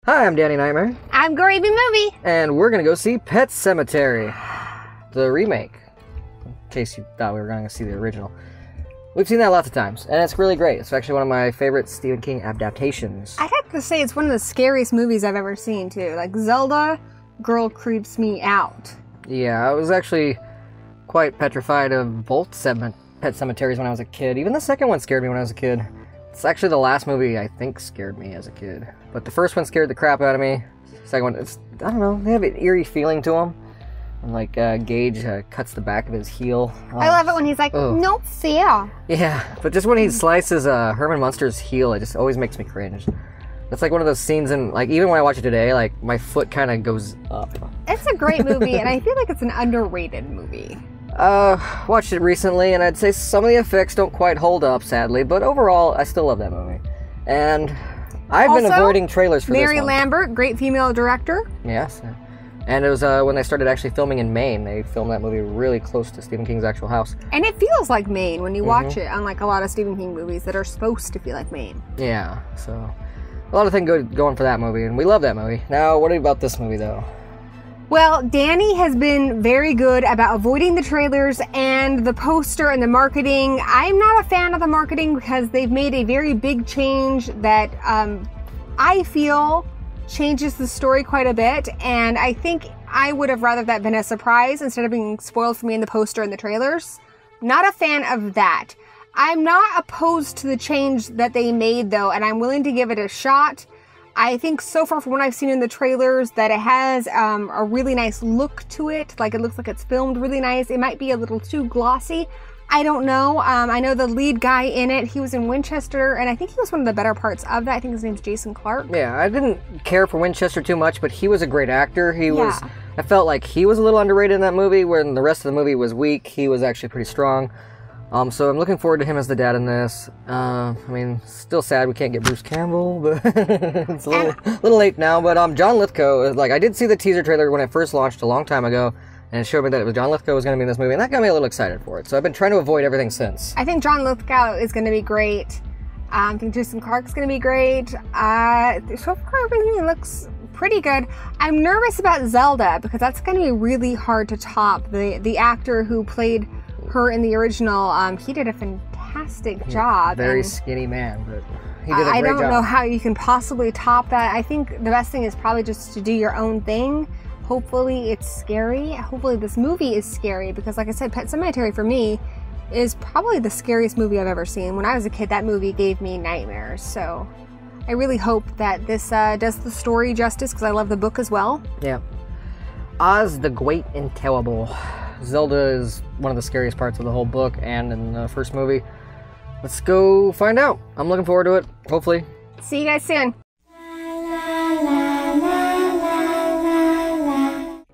Hi, I'm Danny Nightmare. I'm Gravy Movie. And we're going to go see Pet Sematary, the remake, in case you thought we were going to see the original. We've seen that lots of times, and it's really great. It's actually one of my favorite Stephen King adaptations. I have to say, it's one of the scariest movies I've ever seen, too. Like, Zelda, girl creeps me out. Yeah, I was actually quite petrified of both Pet Semataries when I was a kid. Even the second one scared me when I was a kid. It's actually the last movie I think scared me as a kid. But the first one scared the crap out of me. The second one, I don't know, they have an eerie feeling to them. And like Gage cuts the back of his heel. Oh, I love it when he's like, no fear. Yeah, but just when he slices Herman Munster's heel, it just always makes me cringe. That's like one of those scenes in, like, even when I watch it today, like, my foot kind of goes up. It's a great movie, and I feel like it's an underrated movie. Watched it recently, and I'd say some of the effects don't quite hold up, sadly, but overall, I still love that movie. And I've been avoiding trailers for this one. Mary Lambert, great female director. Yes. And it was when they started actually filming in Maine. They filmed that movie really close to Stephen King's actual house. And it feels like Maine when you watch it, unlike a lot of Stephen King movies that are supposed to feel like Maine. Yeah, so a lot of things going for that movie, and we love that movie. Now, what about this movie, though? Well, Danny has been very good about avoiding the trailers and the poster and the marketing. I'm not a fan of the marketing because they've made a very big change that I feel changes the story quite a bit, and I think I would have rather that been a surprise instead of being spoiled for me in the poster and the trailers. Not a fan of that. I'm not opposed to the change that they made, though, and I'm willing to give it a shot. I think so far from what I've seen in the trailers that it has a really nice look to it. Like, it looks like it's filmed really nice. It might be a little too glossy. I don't know. I know the lead guy in it, he was in Winchester, and I think he was one of the better parts of that. I think his name's Jason Clarke. Yeah, I didn't care for Winchester too much, but he was a great actor. I felt like he was a little underrated in that movie, when the rest of the movie was weak. He was actually pretty strong. So I'm looking forward to him as the dad in this. I mean, still sad we can't get Bruce Campbell, but it's a little late now. But John Lithgow, like, I did see the teaser trailer when it first launched a long time ago, and it showed me that John Lithgow was going to be in this movie, and that got me a little excited for it. So I've been trying to avoid everything since. I think John Lithgow is going to be great. I think Jason Clarke's going to be great. So far, everything looks pretty good. I'm nervous about Zelda because that's going to be really hard to top. The actor who played her in the original, he did a fantastic job. Very skinny man, but he did a great job. I don't know how you can possibly top that. I think the best thing is probably just to do your own thing. Hopefully it's scary. Hopefully this movie is scary because, like I said, Pet Sematary for me is probably the scariest movie I've ever seen. When I was a kid, that movie gave me nightmares. So I really hope that this does the story justice because I love the book as well. Yeah. Oz the Great and Terrible. Zelda is one of the scariest parts of the whole book and in the first movie. Let's go find out. I'm looking forward to it, hopefully. See you guys soon.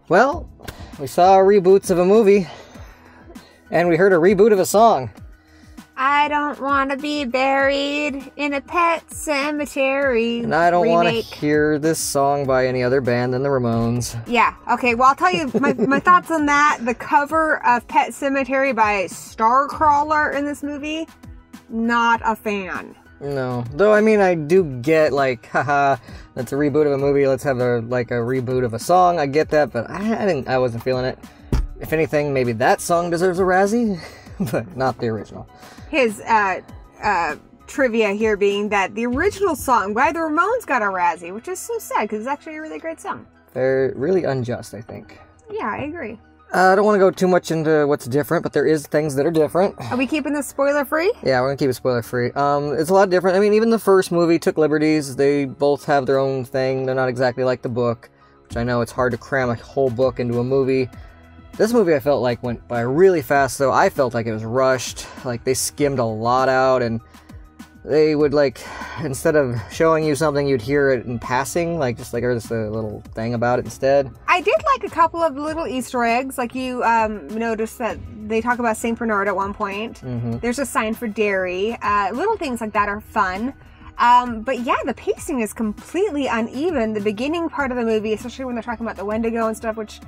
Well, we saw reboots of a movie, and we heard a reboot of a song. I don't want to be buried in a pet cemetery. And I don't want to hear this song by any other band than the Ramones. Yeah, okay, well, I'll tell you my thoughts on that. The cover of Pet Sematary by Starcrawler in this movie, not a fan. No, though, I mean, I do get, like, haha, that's a reboot of a movie, let's have a reboot of a song. I get that, but I wasn't feeling it. If anything, maybe that song deserves a Razzie, but not the original. His trivia here being that the original song by the Ramones got a Razzie, which is so sad because it's actually a really great song. They're really unjust, I think. Yeah, I agree. I don't want to go too much into what's different, but there is things that are different. Are we keeping this spoiler-free? Yeah, we're going to keep it spoiler-free. It's a lot different. I mean, even the first movie took liberties. They both have their own thing. They're not exactly like the book, which I know it's hard to cram a whole book into a movie. This movie I felt like went by really fast, though. I felt like it was rushed. Like, they skimmed a lot out, and they would, like, instead of showing you something, you'd hear it in passing, like, just a little thing about it instead. I did like a couple of little Easter eggs. Like, you noticed that they talk about St. Bernard at one point. There's a sign for dairy. Little things like that are fun. But yeah, the pacing is completely uneven. The beginning part of the movie, especially when they're talking about the Wendigo and stuff, which,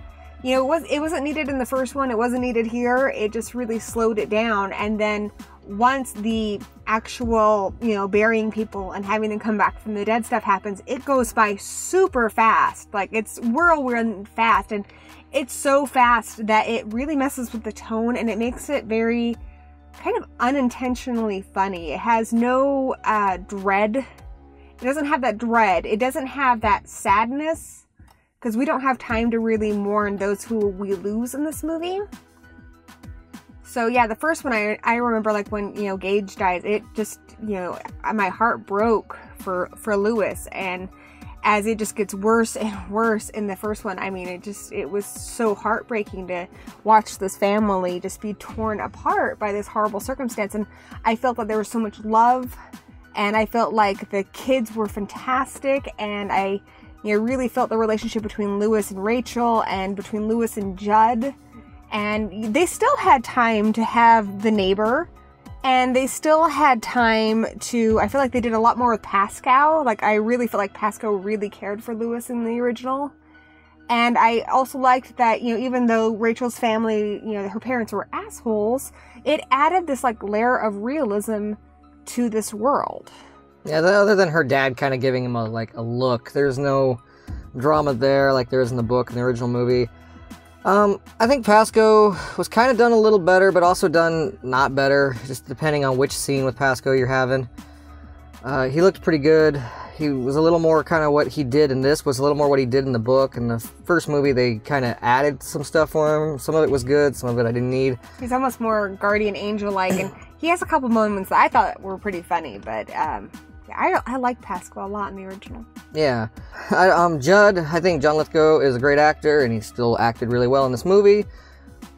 you know, it wasn't needed in the first one. It wasn't needed here. It just really slowed it down. And then once the actual, burying people and having them come back from the dead stuff happens, it goes by super fast. Like, it's whirlwind fast, and it's so fast that it really messes with the tone, and it makes it very kind of unintentionally funny. It has no dread. It doesn't have that dread. It doesn't have that sadness, because we don't have time to really mourn those who we lose in this movie. So yeah, the first one I remember, like, when, Gage dies, it just, my heart broke for Louis, and as it just gets worse and worse in the first one, I mean, it was so heartbreaking to watch this family just be torn apart by this horrible circumstance. And I felt that there was so much love, and I felt like the kids were fantastic, and I really felt the relationship between Louis and Rachel, and between Louis and Judd. And they still had time to have the neighbor, and they still had time to, I feel like they did a lot more with Pascal. Like, I really feel like Pascal really cared for Louis in the original. And I also liked that, even though Rachel's family, her parents were assholes, it added this, like, layer of realism to this world. Yeah, other than her dad kind of giving him a look, there's no drama there like there is in the book in the original movie. I think Pasco was kind of done a little better, but also done not better, just depending on which scene with Pasco you're having. He looked pretty good. He was a little more kind of what he did in this, was a little more what he did in the book. In the first movie, they kind of added some stuff for him. Some of it was good, some of it I didn't need. He's almost more guardian angel-like, and he has a couple moments that I thought were pretty funny, but I like Pascal a lot in the original. Yeah. Judd, I think John Lithgow is a great actor, and he still acted really well in this movie.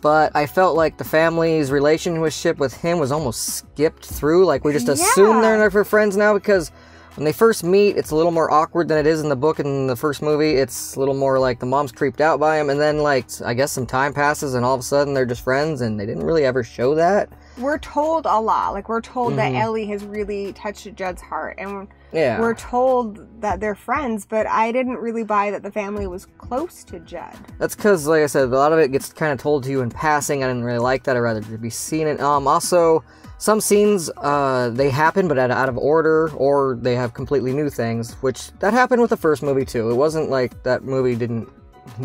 But I felt like the family's relationship with him was almost skipped through. Like, we just assume they're friends now, because when they first meet, it's a little more awkward than it is in the book and in the first movie. It's a little more like the mom's creeped out by him, and then, like, I guess some time passes, and all of a sudden they're just friends, and they didn't really ever show that. We're told a lot. Like, we're told that Ellie has really touched Judd's heart, and we're told that they're friends, but I didn't really buy that the family was close to Judd. That's because, like I said, a lot of it gets kind of told to you in passing. I didn't really like that. I'd rather be seen it. Also, some scenes, they happen, but out of order, or they have completely new things, which that happened with the first movie, too. It wasn't like that movie didn't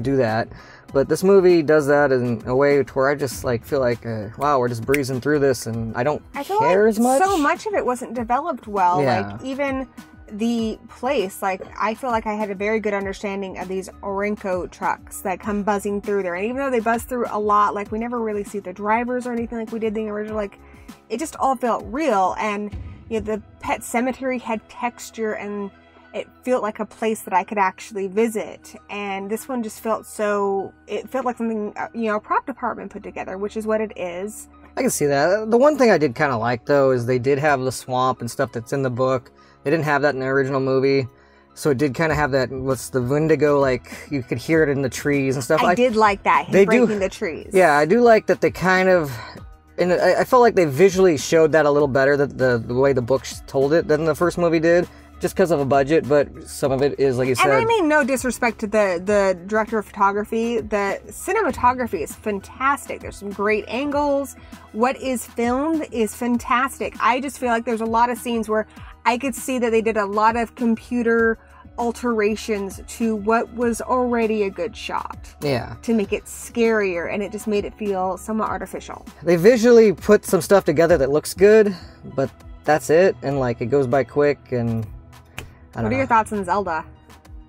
do that. But this movie does that in a way to where I just feel like, wow, we're just breezing through this, and I don't care as much. So much of it wasn't developed well. Yeah. Like, even the place, I feel like I had a very good understanding of these Orenco trucks that come buzzing through there. And even though they buzz through a lot, we never really see the drivers or anything like we did in the original. It just all felt real. And the pet cemetery had texture, and it felt like a place that I could actually visit. And this one just felt it felt like something, a prop department put together, which is what it is. I can see that. The one thing I did kind of like, though, is they did have the swamp and stuff that's in the book. They didn't have that in the original movie. So it did kind of have that, what's the Wendigo, you could hear it in the trees and stuff. I did like that, him breaking the trees. Yeah, I do like that they kind of, and I felt like they visually showed that a little better, the way the books told it, than the first movie did. Just because of a budget, but some of it is, like you said. And I mean, no disrespect to the director of photography. The cinematography is fantastic. There's some great angles. What is filmed is fantastic. I just feel like there's a lot of scenes where I could see that they did a lot of computer alterations to what was already a good shot. Yeah. To make it scarier, and it just made it feel somewhat artificial. They visually put some stuff together that looks good, but that's it, and it goes by quick, and What are your thoughts on Zelda?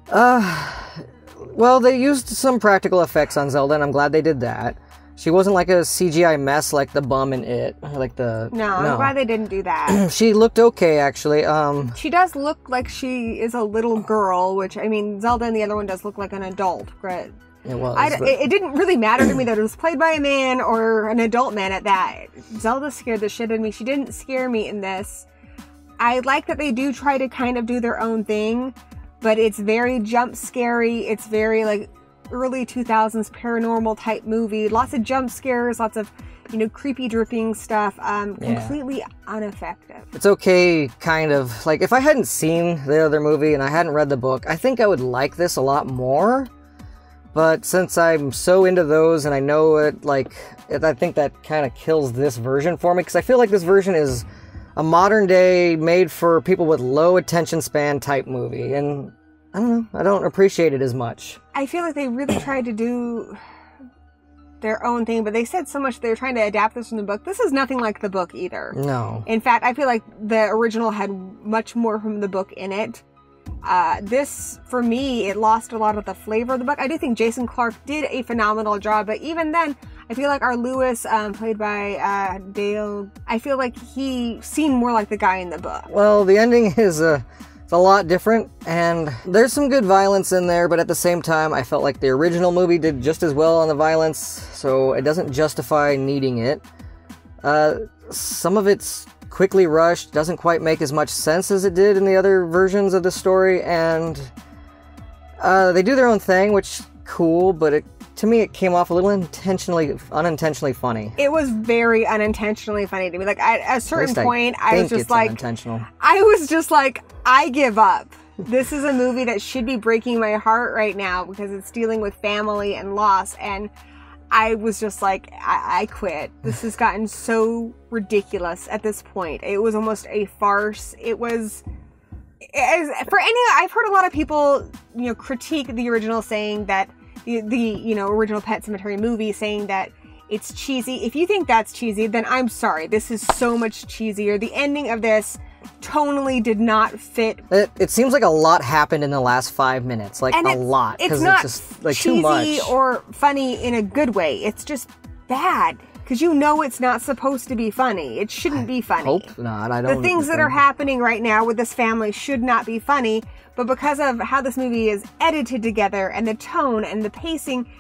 Well, they used some practical effects on Zelda, and I'm glad they did that. She wasn't like a CGI mess like the bum in It. No, I'm glad they didn't do that. She looked okay, actually. She does look like she is a little girl, which, I mean, Zelda and the other one does look like an adult, but it was. It didn't really matter to me that it was played by a man or an adult man at that. Zelda scared the shit out of me. She didn't scare me in this. I like that they do try to kind of do their own thing, but it's very jump scary. It's very early 2000s paranormal type movie. Lots of jump scares, lots of, creepy dripping stuff. Completely ineffective. It's okay, kind of. If I hadn't seen the other movie and I hadn't read the book, I think I would like this a lot more. But since I'm so into those and I know it, like, I think that kind of kills this version for me, because I feel like this version is a modern day, made for people with low attention span type movie, and I don't know, I don't appreciate it as much. I feel like they really tried to do their own thing, but they said so much they were trying to adapt this from the book. This is nothing like the book either. No. In fact, I feel like the original had much more from the book in it. This, for me, it lost a lot of the flavor of the book. I do think Jason Clarke did a phenomenal job, but even then, I feel like our Lewis, played by Dale, I feel like he seemed more like the guy in the book. Well, the ending is it's a lot different, and there's some good violence in there, but at the same time, I felt like the original movie did just as well on the violence, so it doesn't justify needing it. Some of it's quickly rushed, doesn't quite make as much sense as it did in the other versions of the story, and they do their own thing, which is cool, but to me it came off a little unintentionally funny. It was very unintentionally funny to me. Like, at a certain point, I was just like, I give up. This is a movie that should be breaking my heart right now because it's dealing with family and loss, and I was just like, I quit. This has gotten so ridiculous at this point. It was almost a farce. It was, I've heard a lot of people, critique the original, saying that the original Pet Sematary movie, saying that it's cheesy. If you think that's cheesy, then I'm sorry. This is so much cheesier. The ending of this tonally did not fit. It seems like a lot happened in the last 5 minutes, like a lot. It's not it's just like cheesy too much or funny in a good way. It's just bad because it's not supposed to be funny. It shouldn't be funny. Hope not. I don't. The things that are happening right now with this family should not be funny, but because of how this movie is edited together and the tone and the pacing,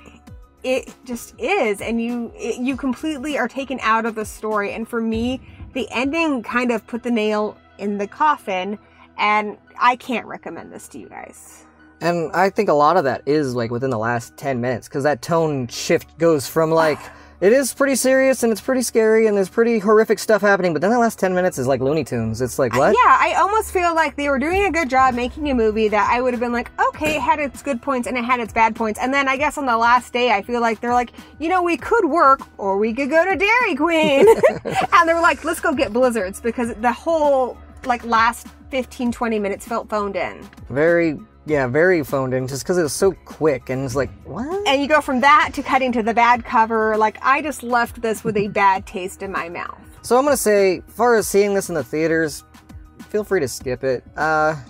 it just is, and you completely are taken out of the story. And for me, the ending kind of put the nail in the coffin, and I can't recommend this to you guys. And I think a lot of that is like within the last 10 minutes, because that tone shift goes from like, it is pretty serious and it's pretty scary and there's pretty horrific stuff happening, but then the last 10 minutes is like Looney Tunes. It's like, what? Yeah, I almost feel like they were doing a good job making a movie that I would have been like, okay, it had its good points and it had its bad points. And then I guess on the last day, I feel like they're like, we could work or we could go to Dairy Queen. And they were like, let's go get Blizzards, because the whole last 15-20 minutes felt phoned in. Very phoned in, just because it was so quick, and it's like, what? And you go from that to cutting to the bad cover. Like, I just left this with a bad taste in my mouth. So I'm gonna say, as far as seeing this in the theaters, feel free to skip it.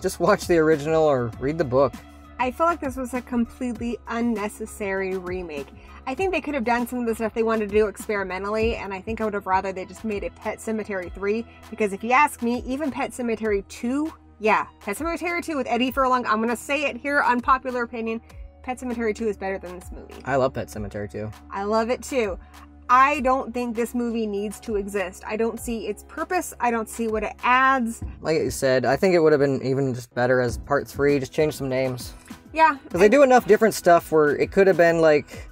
Just watch the original or read the book. I feel like this was a completely unnecessary remake. I think they could have done some of the stuff they wanted to do experimentally, and I think I would have rather they just made a Pet Sematary 3, because if you ask me, even Pet Sematary 2, yeah, Pet Sematary 2 with Eddie Furlong, I'm gonna say it here, unpopular opinion, Pet Sematary 2 is better than this movie. I love Pet Sematary 2. I love it too. I don't think this movie needs to exist. I don't see its purpose. I don't see what it adds. Like you said, I think it would have been even just better as part 3, just change some names. Yeah. Because they do enough different stuff where it could have been like,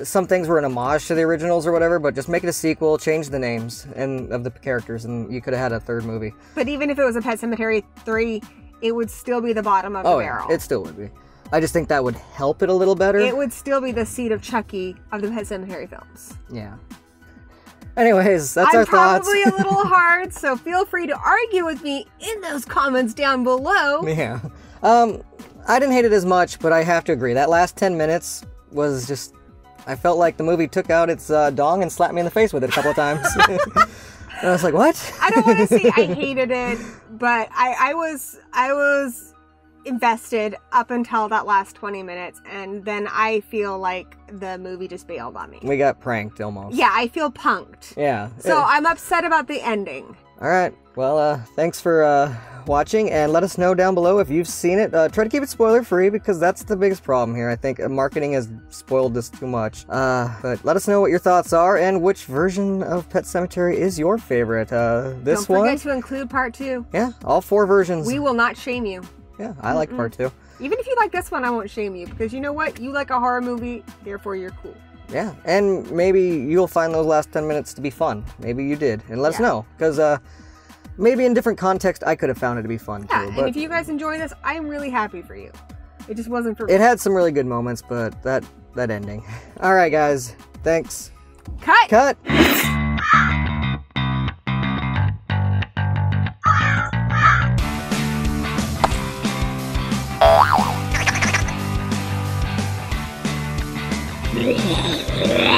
some things were an homage to the originals or whatever, but just make it a sequel, change the names of the characters, and you could have had a third movie. But even if it was a Pet Sematary 3, it would still be the bottom of the barrel. Yeah, it still would be. I just think that would help it a little better. It would still be the seed of Chucky of the Pet Sematary films. Yeah. Anyways, that's our thoughts. I'm probably a little hard, so feel free to argue with me in those comments down below. Yeah. I didn't hate it as much, but I have to agree. That last 10 minutes was just... I felt like the movie took out its dong and slapped me in the face with it a couple of times. And I was like, what? I don't want to say I hated it, but I was invested up until that last 20 minutes, and then I feel like the movie just bailed on me. We got pranked almost. Yeah, I feel punked. Yeah. So I'm upset about the ending. All right. Well, thanks for watching, and let us know down below if you've seen it. Try to keep it spoiler-free, because that's the biggest problem here. I think marketing has spoiled this too much. But let us know what your thoughts are, and which version of Pet Sematary is your favorite. This one? Don't forget to include part 2. Yeah, all 4 versions. We will not shame you. Yeah, I like part 2. Even if you like this one, I won't shame you, because you know what? You like a horror movie, therefore you're cool. Yeah, and maybe you'll find those last 10 minutes to be fun. Maybe you did, and let us know, because maybe in different context I could have found it to be fun too. Yeah, and if you guys enjoy this, I'm really happy for you. It just wasn't for me. It had some really good moments, but that ending. All right, guys. Thanks. Cut. Cut. Yeah.